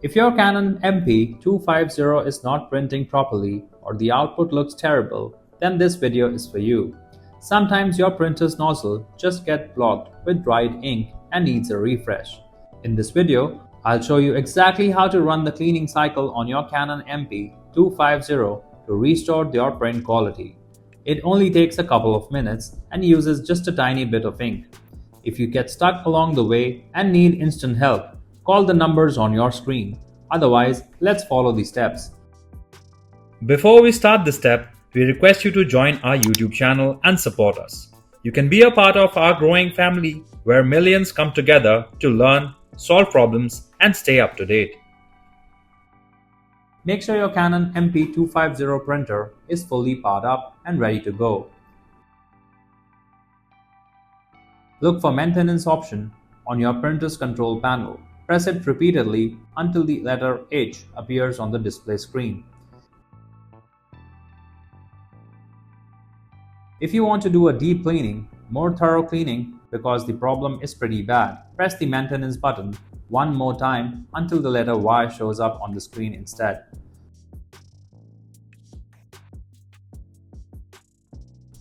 If your Canon MP250 is not printing properly or the output looks terrible, then this video is for you. Sometimes your printer's nozzle just gets blocked with dried ink and needs a refresh. In this video, I'll show you exactly how to run the cleaning cycle on your Canon MP250 to restore your print quality. It only takes a couple of minutes and uses just a tiny bit of ink. If you get stuck along the way and need instant help, call the numbers on your screen. Otherwise, let's follow the steps. Before we start the step, we request you to join our YouTube channel and support us. You can be a part of our growing family where millions come together to learn, solve problems, and stay up to date. Make sure your Canon MP250 printer is fully powered up and ready to go. Look for Maintenance option on your printer's control panel. Press it repeatedly until the letter H appears on the display screen. If you want to do a deep cleaning, more thorough cleaning because the problem is pretty bad, press the Maintenance button one more time until the letter Y shows up on the screen instead.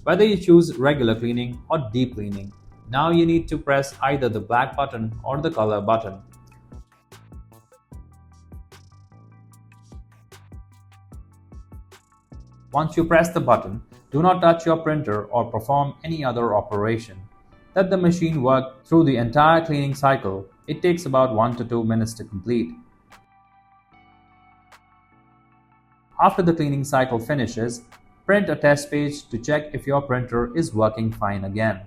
Whether you choose regular cleaning or deep cleaning, now you need to press either the black button or the color button. Once you press the button, do not touch your printer or perform any other operation. Let the machine work through the entire cleaning cycle. It takes about 1 to 2 minutes to complete. After the cleaning cycle finishes, print a test page to check if your printer is working fine again.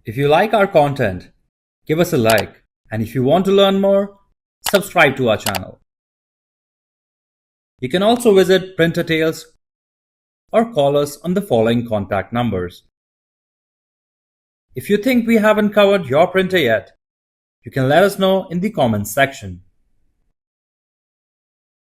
If you like our content, give us a like, and if you want to learn more, subscribe to our channel. You can also visit Printer Tales or call us on the following contact numbers. If you think we haven't covered your printer yet, you can let us know in the comments section.